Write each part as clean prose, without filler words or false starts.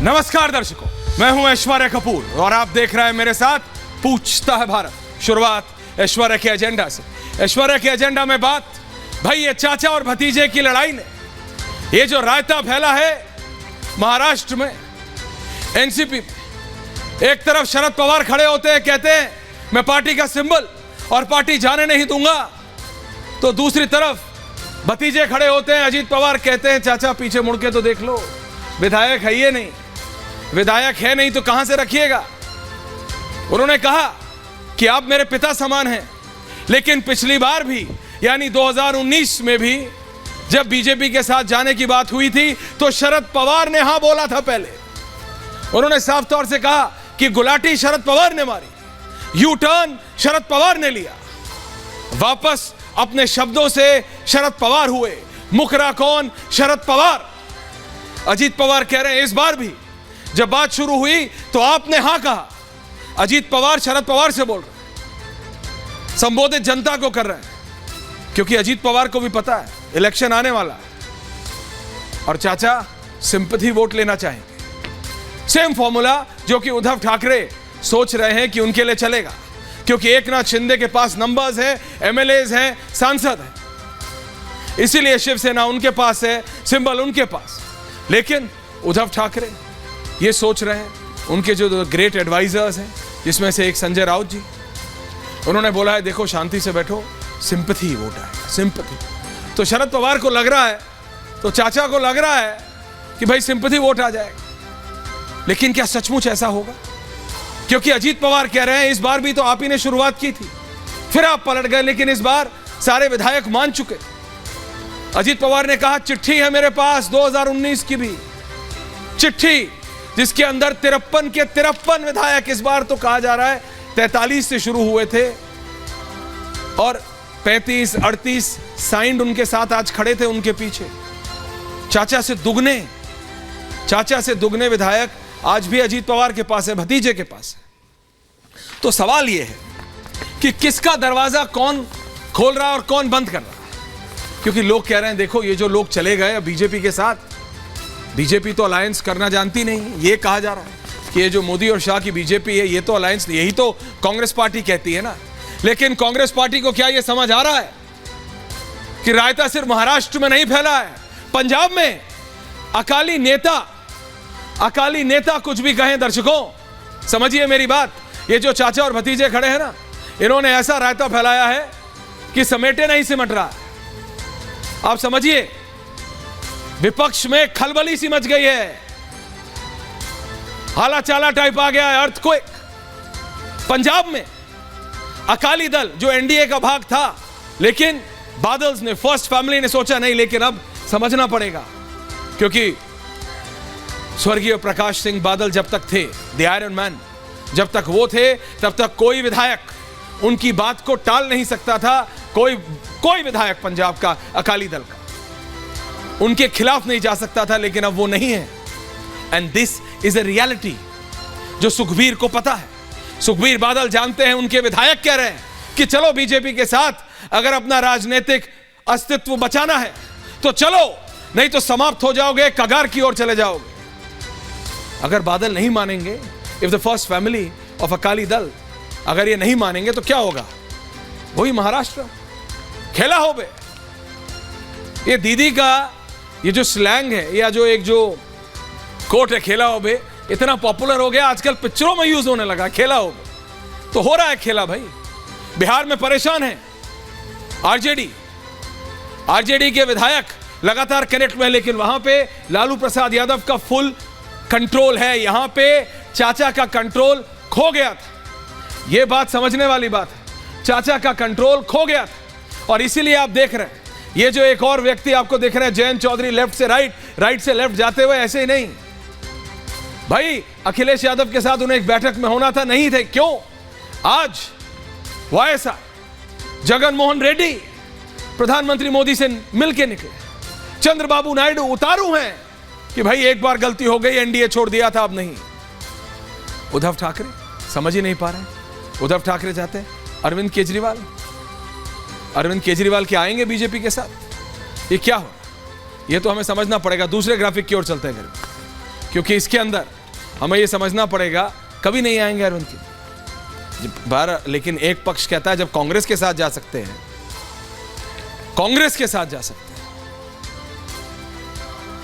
नमस्कार दर्शकों, मैं हूं ऐश्वर्या कपूर और आप देख रहे हैं मेरे साथ पूछता है भारत। शुरुआत ऐश्वर्या के एजेंडा से। ऐश्वर्या के एजेंडा में बात, भाई ये चाचा और भतीजे की लड़ाई ने ये जो रायता फैला है महाराष्ट्र में, एनसीपी में, एक तरफ शरद पवार खड़े होते हैं, कहते हैं मैं पार्टी का सिंबल और पार्टी जाने नहीं दूंगा, तो दूसरी तरफ भतीजे खड़े होते हैं, अजीत पवार कहते हैं चाचा पीछे मुड़ के तो देख लो, विधायक है ये नहीं, विधायक है नहीं तो कहां से रखिएगा। उन्होंने कहा कि आप मेरे पिता समान हैं, लेकिन पिछली बार भी यानी 2019 में भी जब बीजेपी के साथ जाने की बात हुई थी तो शरद पवार ने हां बोला था। पहले उन्होंने साफ तौर से कहा कि गुलाटी शरद पवार ने मारी, यू टर्न शरद पवार ने लिया, वापस अपने शब्दों से शरद पवार हुए, मुकरा कौन? शरद पवार। अजीत पवार कह रहे हैं इस बार भी जब बात शुरू हुई तो आपने हां कहा। अजीत पवार शरद पवार से बोल रहे हैं, संबोधित जनता को कर रहे हैं, क्योंकि अजीत पवार को भी पता है इलेक्शन आने वाला है और चाचा सिंपैथी वोट लेना चाहेंगे। सेम फॉर्मूला जो कि उद्धव ठाकरे सोच रहे हैं कि उनके लिए चलेगा, क्योंकि एकनाथ शिंदे के पास नंबर्स हैं, एमएलएज हैं, सांसद हैं, इसीलिए शिवसेना उनके पास है, सिंबल उनके पास। लेकिन उद्धव ठाकरे ये सोच रहे हैं, उनके जो ग्रेट एडवाइजर्स हैं जिसमें से एक संजय राउत जी, उन्होंने बोला है देखो शांति से बैठो, सिंपैथी वोट आएगा, सिंपैथी। तो शरद पवार को लग रहा है, तो चाचा को लग रहा है कि भाई सिंपैथी वोट आ जाएगा। लेकिन क्या सचमुच ऐसा होगा? क्योंकि अजीत पवार कह रहे हैं इस बार भी तो आप ही ने शुरुआत की थी, फिर आप पलट गए, लेकिन इस बार सारे विधायक मान चुके। अजीत पवार ने कहा चिट्ठी है मेरे पास 2019 की भी चिट्ठी, जिसके अंदर 53 के 53 विधायक, इस बार तो कहा जा रहा है 43 से शुरू हुए थे और 35-38 साइंड उनके साथ आज खड़े थे उनके पीछे। चाचा से दुगने विधायक आज भी अजीत पवार के पास है, भतीजे के पास है। तो सवाल यह है कि किसका दरवाजा कौन खोल रहा है और कौन बंद कर रहा है? क्योंकि लोग कह रहे हैं देखो ये जो लोग चले गए बीजेपी के साथ, बीजेपी तो अलायंस करना जानती नहीं, ये कहा जा रहा है कि ये जो मोदी और शाह की बीजेपी है ये तो अलायंस, यही तो कांग्रेस पार्टी कहती है ना। लेकिन कांग्रेस पार्टी को क्या ये समझ आ रहा है कि रायता सिर्फ महाराष्ट्र में नहीं फैला है, पंजाब में अकाली नेता कुछ भी कहें, दर्शकों समझिए मेरी बात, ये जो चाचा और भतीजे खड़े हैं ना, इन्होंने ऐसा रायता फैलाया है कि समेटे नहीं सिमट रहा। आप समझिए विपक्ष में खलबली सी मच गई है, हाला चाला टाइप आ गया है, अर्थक्वेक। पंजाब में अकाली दल जो एनडीए का भाग था, लेकिन बादल्स ने, फर्स्ट फैमिली ने सोचा नहीं, लेकिन अब समझना पड़ेगा, क्योंकि स्वर्गीय प्रकाश सिंह बादल जब तक थे, द आयरन मैन, जब तक वो थे तब तक कोई विधायक उनकी बात को टाल नहीं सकता था। कोई विधायक पंजाब का अकाली दल का उनके खिलाफ नहीं जा सकता था, लेकिन अब वो नहीं है। And this is a reality जो सुखबीर को पता है। सुखबीर बादल जानते हैं, उनके विधायक कह रहे हैं कि चलो बीजेपी के साथ, अगर अपना राजनीतिक अस्तित्व बचाना है तो चलो, नहीं तो समाप्त हो जाओगे, कगार की ओर चले जाओगे। अगर बादल नहीं मानेंगे, if the first family of Akali Dal अगर ये नहीं मानेंगे तो क्या होगा? वही महाराष्ट्र खेला हो बे। ये दीदी का ये जो स्लैंग है या जो एक जो कोट है, खेला हो बे, इतना पॉपुलर हो गया आजकल, पिक्चरों में यूज होने लगा, खेला हो बे। तो हो रहा है खेला भाई। बिहार में परेशान है आरजेडी के विधायक लगातार कनेक्ट में, लेकिन वहां पे लालू प्रसाद यादव का फुल कंट्रोल है, यहां पे चाचा का कंट्रोल खो गया था। यह बात समझने वाली बात है, चाचा का कंट्रोल खो गया था। और इसीलिए आप देख रहे हैं ये जो एक और व्यक्ति आपको देख रहे हैं, जयंत चौधरी, लेफ्ट से राइट, राइट से लेफ्ट जाते हुए, ऐसे ही नहीं भाई। अखिलेश यादव के साथ उन्हें एक बैठक में होना था, नहीं थे। क्यों? आज वाईएसआर जगन मोहन रेड्डी प्रधानमंत्री मोदी से मिलके निकले, चंद्रबाबू नायडू उतारू हैं कि भाई एक बार गलती हो गई, एनडीए छोड़ दिया था, अब नहीं। उद्धव ठाकरे समझ ही नहीं पा रहे। उद्धव ठाकरे चाहते हैं अरविंद केजरीवाल के आएंगे बीजेपी के साथ। ये क्या हो? ये तो हमें समझना पड़ेगा। दूसरे ग्राफिक की ओर चलते हैं। क्योंकि इसके अंदर हमें यह समझना पड़ेगा कभी नहीं आएंगे अरुण की बार। लेकिन एक पक्ष कहता है जब कांग्रेस के साथ जा सकते हैं, कांग्रेस के साथ जा सकते हैं,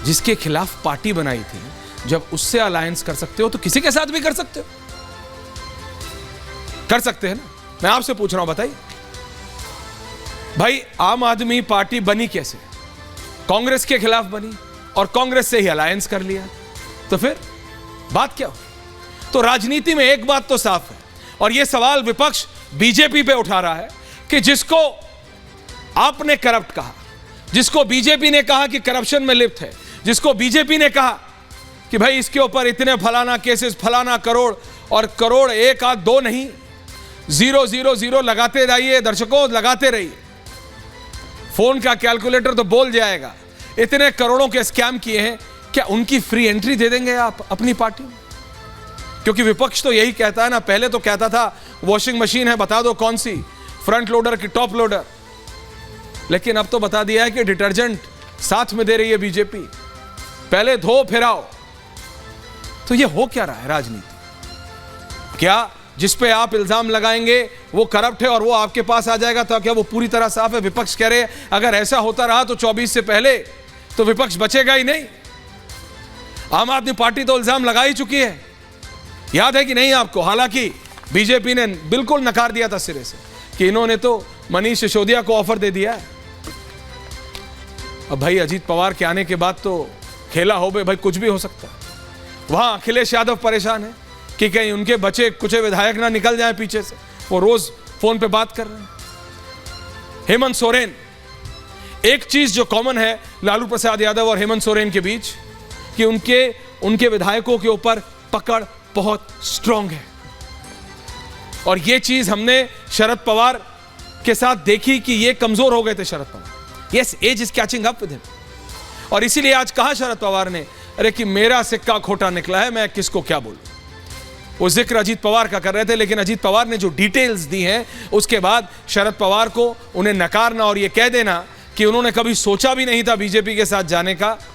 जिसके खिलाफ पार्टी बनाई थी, जब उससे अलायंस कर सकते हो तो किसी के साथ भी कर सकते हो, कर सकते हैं ना। मैं आपसे पूछ रहा हूं, बताइए भाई, आम आदमी पार्टी बनी कैसे? कांग्रेस के खिलाफ बनी और कांग्रेस से ही अलायंस कर लिया, तो फिर बात क्या हो? तो राजनीति में एक बात तो साफ है, और यह सवाल विपक्ष बीजेपी पे उठा रहा है कि जिसको आपने करप्ट कहा, जिसको बीजेपी ने कहा कि करप्शन में लिप्त है, जिसको बीजेपी ने कहा कि भाई इसके ऊपर इतने फलाना केसेस, फलाना करोड़, और करोड़ एक आध दो नहीं, 000 लगाते रहिए दर्शकों, लगाते रहिए, फोन का कैलकुलेटर तो बोल जाएगा। इतने करोड़ों के स्कैम किए हैं, क्या उनकी फ्री एंट्री दे देंगे आप अपनी पार्टी में? क्योंकि विपक्ष तो यही कहता है ना, पहले तो कहता था वॉशिंग मशीन है, बता दो कौन सी, फ्रंट लोडर की टॉप लोडर, लेकिन अब तो बता दिया है कि डिटर्जेंट साथ में दे रही है बीजेपी, पहले धो फिर आओ। तो ये हो क्या रहा है राजनीति? क्या जिस पे आप इल्जाम लगाएंगे वो करप्ट है और वो आपके पास आ जाएगा, तो क्या वो पूरी तरह साफ है? विपक्ष कह रहे हैं अगर ऐसा होता रहा तो 24 से पहले तो विपक्ष बचेगा ही नहीं। आम आदमी पार्टी तो इल्जाम लगा ही चुकी है, याद है कि नहीं आपको? हालांकि बीजेपी ने बिल्कुल नकार दिया था सिरे से कि इन्होंने तो मनीष सिसोदिया को ऑफर दे दिया है। अब भाई अजीत पवार के आने के बाद तो खेला हो भाई, कुछ भी हो सकता है। वहां अखिलेश यादव परेशान है कि कहीं उनके बचे कुछ विधायक ना निकल जाए पीछे से, वो रोज फोन पे बात कर रहे हैं। हेमंत सोरेन, एक चीज जो कॉमन है लालू प्रसाद यादव और हेमंत सोरेन के बीच, कि उनके विधायकों के ऊपर पकड़ बहुत स्ट्रांग है, और ये चीज हमने शरद पवार के साथ देखी कि ये कमजोर हो गए थे Sharad Pawar. Yes, age is catching up with him, और इसीलिए आज कहा शरद पवार ने, अरे कि मेरा सिक्का खोटा निकला है, मैं किसको क्या बोलूं। वो जिक्र अजीत पवार का कर रहे थे, लेकिन अजीत पवार ने जो डिटेल्स दी हैं उसके बाद शरद पवार को उन्हें नकारना और ये कह देना कि उन्होंने कभी सोचा भी नहीं था बीजेपी के साथ जाने का,